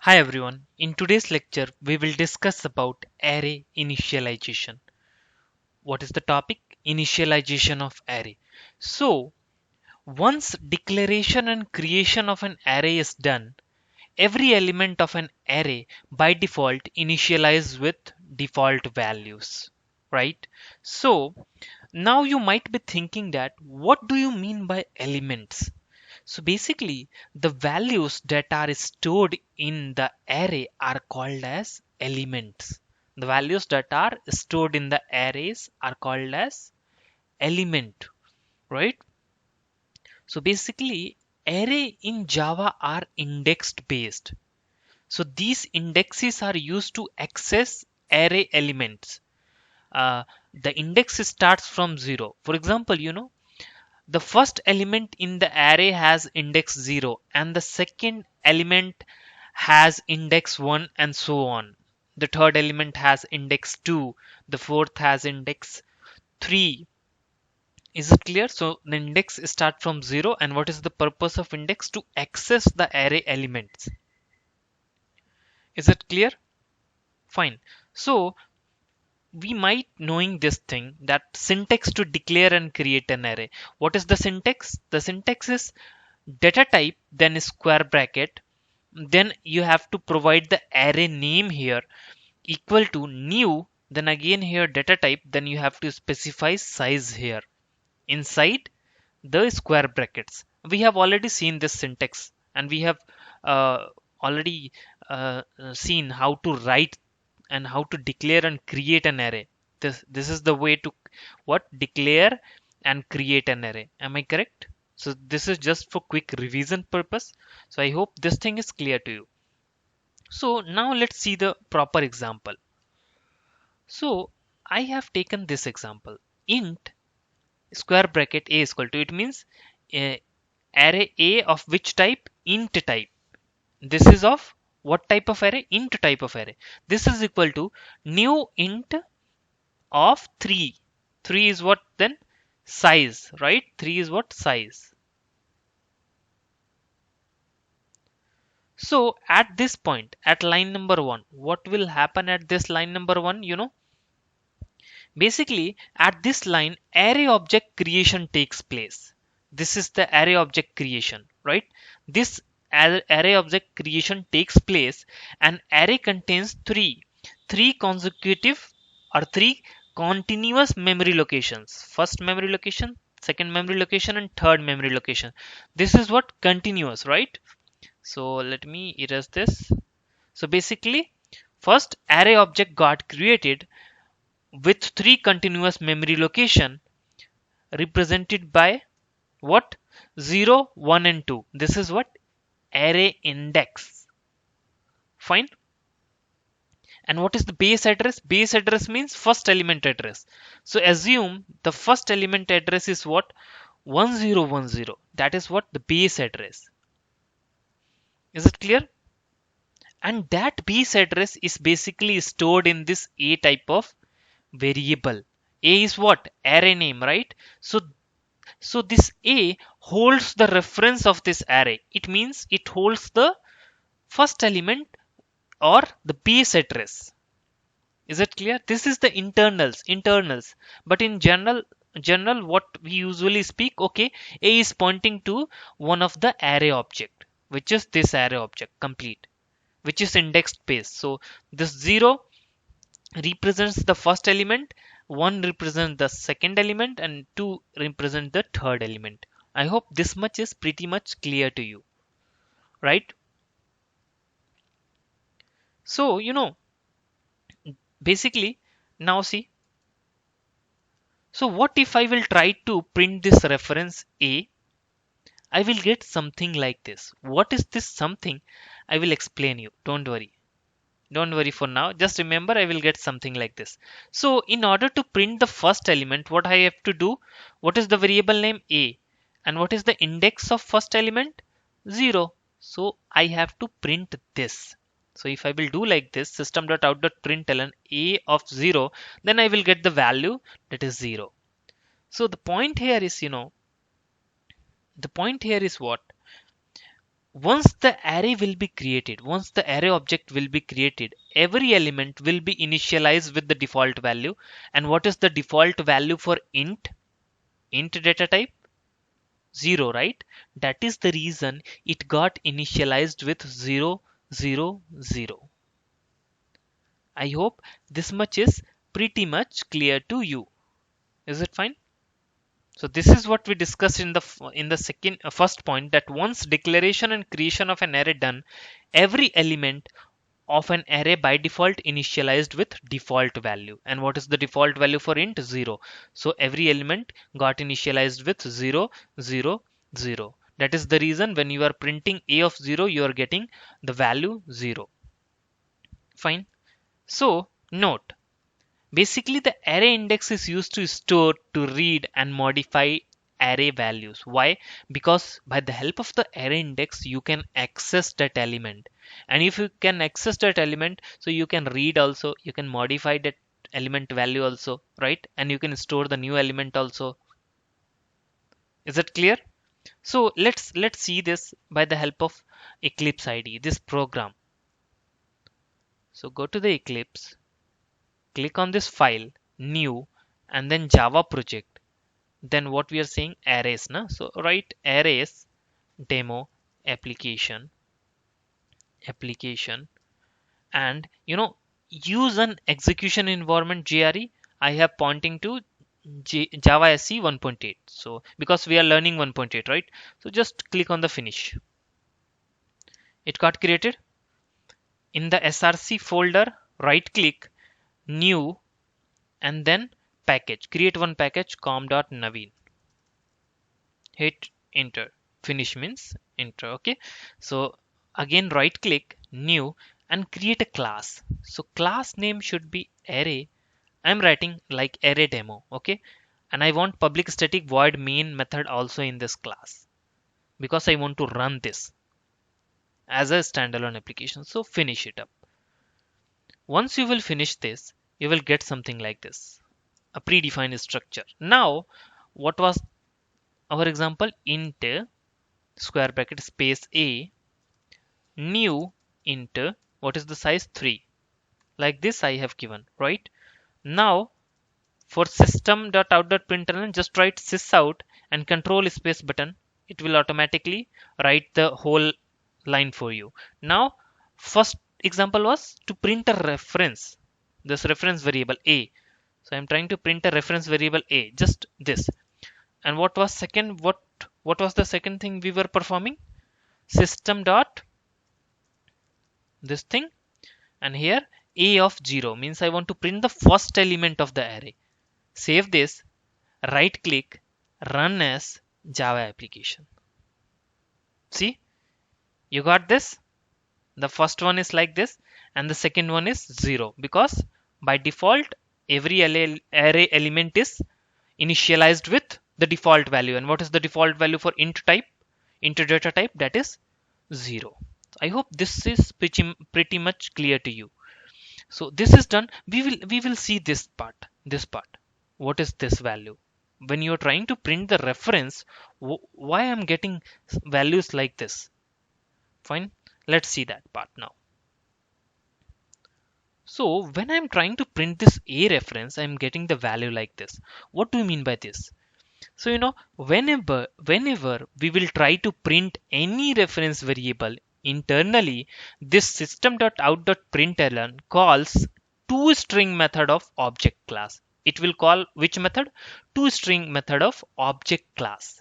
Hi everyone. In today's lecture, we will discuss about array initialization. What is the topic? Initialization of array. So, once declaration and creation of an array is done, every element of an array by default initializes with default values, right? So, now you might be thinking that what do you mean by elements? So basically, the values that are stored in the array are called as elements. The values that are stored in the arrays are called as element, right? So basically, array in Java are indexed based. So these indexes are used to access array elements. Uh, the index starts from 0. For example, the first element in the array has index 0 and the second element has index 1 and so on. The third element has index 2, the fourth has index 3. Is it clear? So the index start from 0, and what is the purpose of index? To access the array elements. Is it clear? Fine. So we might knowing this thing that syntax to declare and create an array. What is the syntax? The syntax is data type, then square bracket, then you have to provide the array name here equal to new, then again here data type, then you have to specify size here inside the square brackets. We have already seen this syntax, and we have uh, already seen how to write and how to declare and create an array. This is the way to what declare and create an array. Am I correct? So this is just for quick revision purpose. So I hope this thing is clear to you. So now let's see the proper example. So I have taken this example. Int square bracket a is equal to, it means uh, array a of which type? Int type. This is of what type of array? Int type of array. This is equal to new int of 3. 3 is what then? Size, right? 3 is what? Size. So at this point, at line number 1, what will happen at this line number 1? Basically, at this line, array object creation takes place. This is the array object creation, right? This array object creation takes place. An array contains three consecutive or three continuous memory locations. First memory location, second memory location, and third memory location. This is what? Continuous, right? So let me erase this. So basically, first array object got created with three continuous memory location represented by what? 0, 1 and 2. This is what? Array index. Fine. And what is the base address? Base address means first element address. So assume the first element address is what? 1010. That is what? The base address. Is it clear? And that base address is basically stored in this A type of variable. A is what? Array name, right? So this A holds the reference of this array. It means it holds the first element or the base address. Is it clear? This is the internals. But in general what we usually speak, okay, A is pointing to one of the array object, which is this array object complete, which is indexed base. So this 0 represents the first element, 1 represents the second element, and 2 represent the third element. I hope this much is pretty much clear to you, right? So basically, now see, so what if I will try to print this reference A? I will get something like this. What is this something? I will explain you. Don't worry for now. Just remember, I will get something like this. So in order to print the first element, what I have to do? What is the variable name? A. And what is the index of first element? 0. So I have to print this. So if I will do like this, system.out.println A of 0, then I will get the value that is 0. So the point here is, the point here is what? Once the array will be created, once the array object will be created, every element will be initialized with the default value. And what is the default value for int data type? 0, right? That is the reason it got initialized with 0 0 0. I hope this much is pretty much clear to you. Is it fine? So this is what we discussed in the second first point, that once declaration and creation of an array done, every element of an array by default initialized with default value. And what is the default value for int? 0. So every element got initialized with 0 0 0. That is the reason when you are printing a of 0, you are getting the value 0. Fine. So note, basically, the array index is used to store, to read, and modify array values. Why? Because by the help of the array index, you can access that element. And if you can access that element, so you can read also, you can modify that element value also, right? And you can store the new element also. Is it clear? So let's see this by the help of Eclipse IDE, this program. So go to the Eclipse, click on this file, new, and then Java project. Then what we are saying, arrays, na? So write arrays demo application, and use an execution environment JRE. I have pointing to Java SE 1.8. So because we are learning 1.8, right? So just click on the finish. It got created in the src folder. Right click, new, and then package. Create one package, com.naveen. Hit enter. Finish means enter. Okay, so again right click, new, and create a class. So class name should be array. I'm writing like array demo. Okay, and I want public static void main method also in this class because I want to run this as a standalone application. So finish it up. Once you will finish this, you will get something like this, a predefined structure. Now what was our example? Int square bracket space a, new, int, what is the size? 3. Like this I have given, right? Now for system.out.println, just write sysout and control space button. It will automatically write the whole line for you. Now first example was to print a reference, this reference variable a. So I'm trying to print a reference variable a, just this. And what was second? What was the second thing we were performing? System dot this thing, and here a of 0 means I want to print the first element of the array. Save this, right click, run as Java application. See, you got this. The first one is like this, and the second one is 0 because by default every array element is initialized with the default value. And what is the default value for int type, int data type? That is 0. I hope this is pretty much clear to you. So this is done. We will see this part. What is this value? When you are trying to print the reference, why I'm getting values like this? Fine. Let's see that part now. So when I'm trying to print this a reference, I'm getting the value like this. What do you mean by this? So whenever we will try to print any reference variable internally, this system.out.println calls toString method of object class. It will call which method? toString method of object class.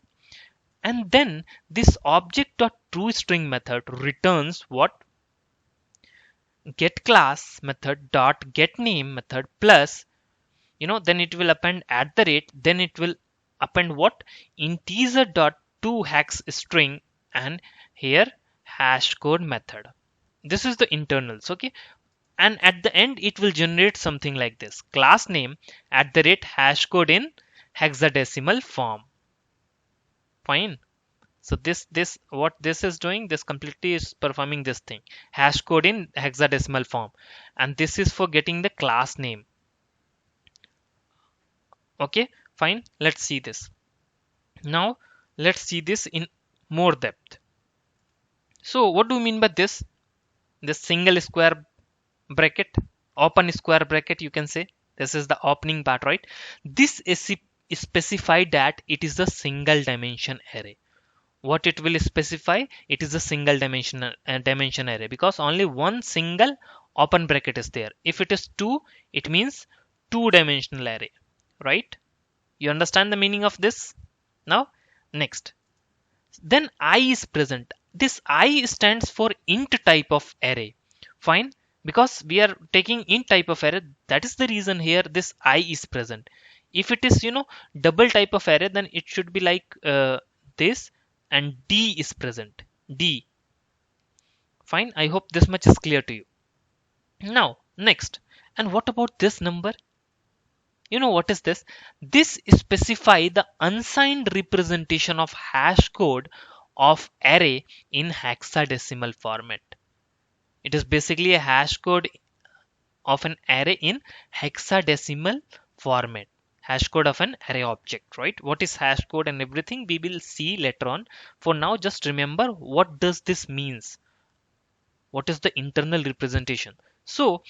And then this object.toString method returns what? Get class method dot get name method plus, then it will append at the rate, then it will append what? Integer dot to hex string, and here hash code method. This is the internals. Okay, and at the end it will generate something like this: class name at the rate hash code in hexadecimal form. Fine. So this what this is doing, this completely is performing this thing, hash code in hexadecimal form, and this is for getting the class name. Okay, fine. Let's see this. Now let's see this in more depth. So what do you mean by this single square bracket, open square bracket, you can say this is the opening part, right? This is specified that it is a single dimension array. What it will specify, it is a single dimension array, because only one single open bracket is there. If it is two, it means two dimensional array, right? You understand the meaning of this now? Next, then I is present. This I stands for int type of array. Fine, because we are taking int type of array, that is the reason here this I is present. If it is double type of array, then it should be like this, and D is present. D. Fine, I hope this much is clear to you. Now next, and what about this number? You know what is this? This specify the unsigned representation of hash code of array in hexadecimal format. It is basically a hash code of an array in hexadecimal format. Hash code of an array object, right? What is hash code and everything we will see later on. For now, just remember what does this means. What is the internal representation? So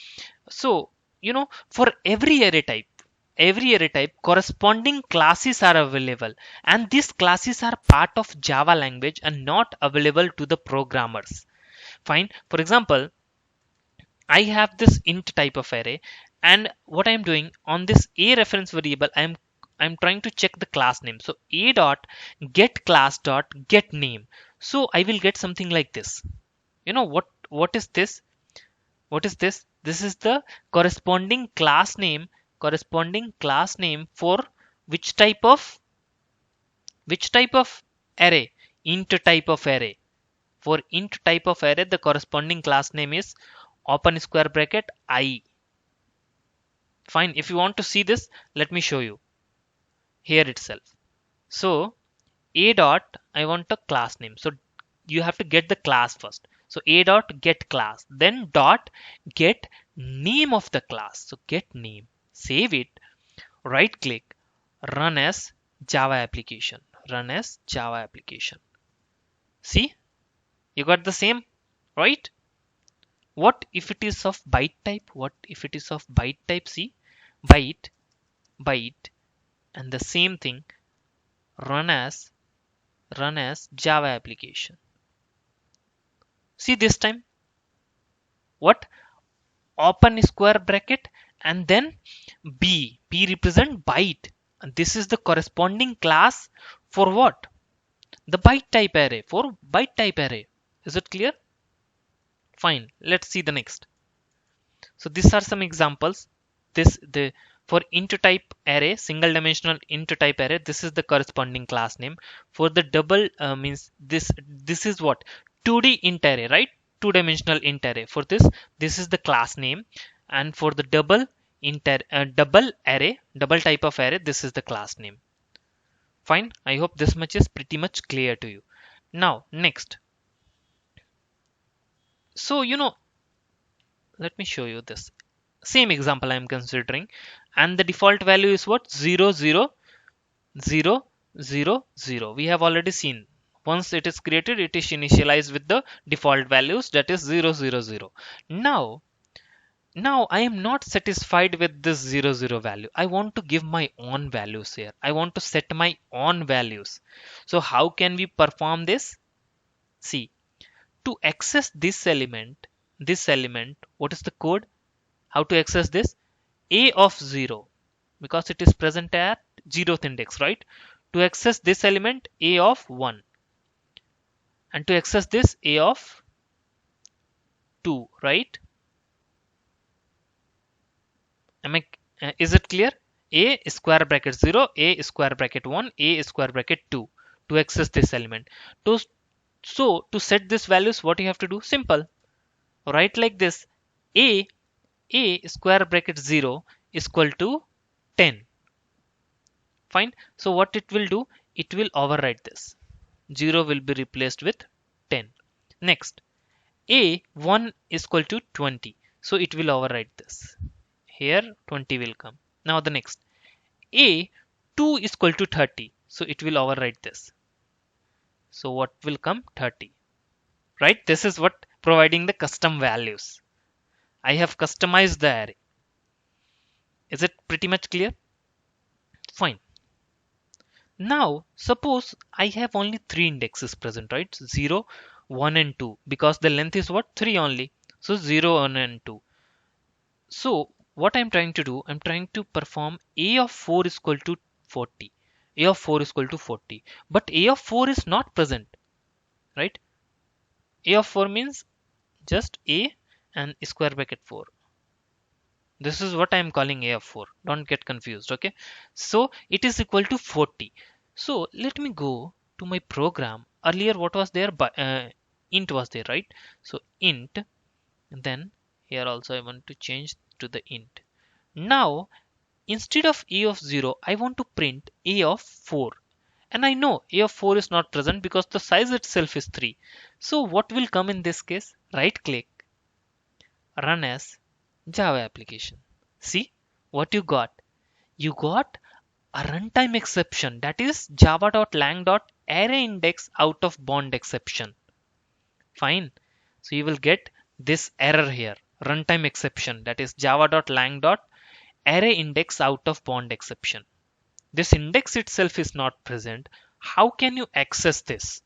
for every array type corresponding classes are available, and these classes are part of Java language and not available to the programmers. Fine, for example, I have this int type of array, and what I'm doing on this a reference variable, I'm trying to check the class name. So a dot get class dot get name. So I will get something like this. You know what is this? What is this? This is the corresponding class name for which type of array? Int type of array. For int type of array, the corresponding class name is open square bracket I. Fine, if you want to see this, let me show you here itself. So a dot, I want a class name. So you have to get the class first. So a dot get class, then dot get name of the class. So get name, save it, right click, run as Java application. Run as Java application. See, you got the same, right? What if it is of byte type? What if it is of byte type? See, byte, byte, and the same thing, run as Java application. See this time, what? Open square bracket and then B represent byte, and this is the corresponding class for what? The byte type array, for byte type array. Is it clear? Fine, let's see the next. So these are some examples. For int type array, single dimensional int type array, this is the corresponding class name. For the double means this is what? 2D int array, right? Two dimensional int array. For this is the class name, and for the double array, double type of array, this is the class name. Fine, I hope this much is pretty much clear to you. Now next, so let me show you this same example I am considering, and the default value is what? 0 0 0 0 0. We have already seen, once it is created, it is initialized with the default values, that is 0 0 0. Now I am not satisfied with this 0 0 value. I want to give my own values here. I want to set my own values. So how can we perform this? See, to access this element, what is the code? How to access this? A of 0, because it is present at 0th index, right? To access this element, A of 1, and to access this, A of 2, right? Is it clear? A square bracket 0, A square bracket 1, A square bracket 2, to access this element. So to set these values, what you have to do? Simple. Write like this: A square bracket 0 is equal to 10. Fine. So what it will do? It will overwrite this. 0 will be replaced with 10. Next, A1 is equal to 20. So it will overwrite this. Here 20 will come. Now the next, A2 is equal to 30. So it will overwrite this. So what will come? 30. right? This is what providing the custom values. I have customized the array. Is it pretty much clear? Fine. Now, suppose I have only three indexes present, right? 0, 1, and 2, because the length is what? 3 only. So 0, 1, and 2. So what I'm trying to do, I'm trying to perform a of 4 is equal to 40. A of 4 is equal to 40. But a of 4 is not present, right? A of 4 means just a and square bracket 4. This is what I am calling a of 4. Don't get confused, okay? So it is equal to 40. So let me go to my program. Earlier what was there? Int was there, right? So int, then here also I want to change to the int. Now instead of a of 0, I want to print a of 4. And I know a of 4 is not present because the size itself is 3. So what will come in this case? Right click, run as Java application. See what you got? You got a runtime exception, that is java.lang.arrayIndex out of bound exception. Fine. So you will get this error here, runtime exception, that is java.lang.arrayIndex out of bound exception. This index itself is not present. How can you access this?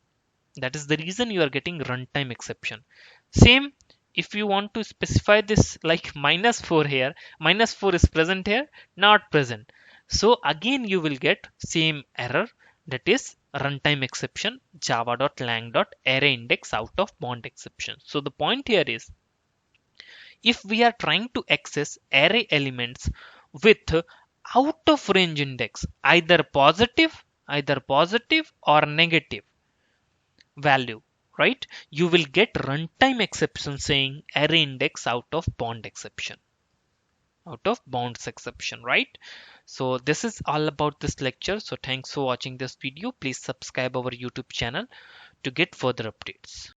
That is the reason you are getting runtime exception. Same if you want to specify this like -4 here, -4 is present here, not present. So again you will get same error, that is runtime exception java.lang.arrayIndex out of bound exception. So the point here is, if we are trying to access array elements with out of range index, either positive or negative value, right? You will get runtime exception saying array index out of bound exception, out of bounds exception, right? So this is all about this lecture. So thanks for watching this video. Please subscribe our YouTube channel to get further updates.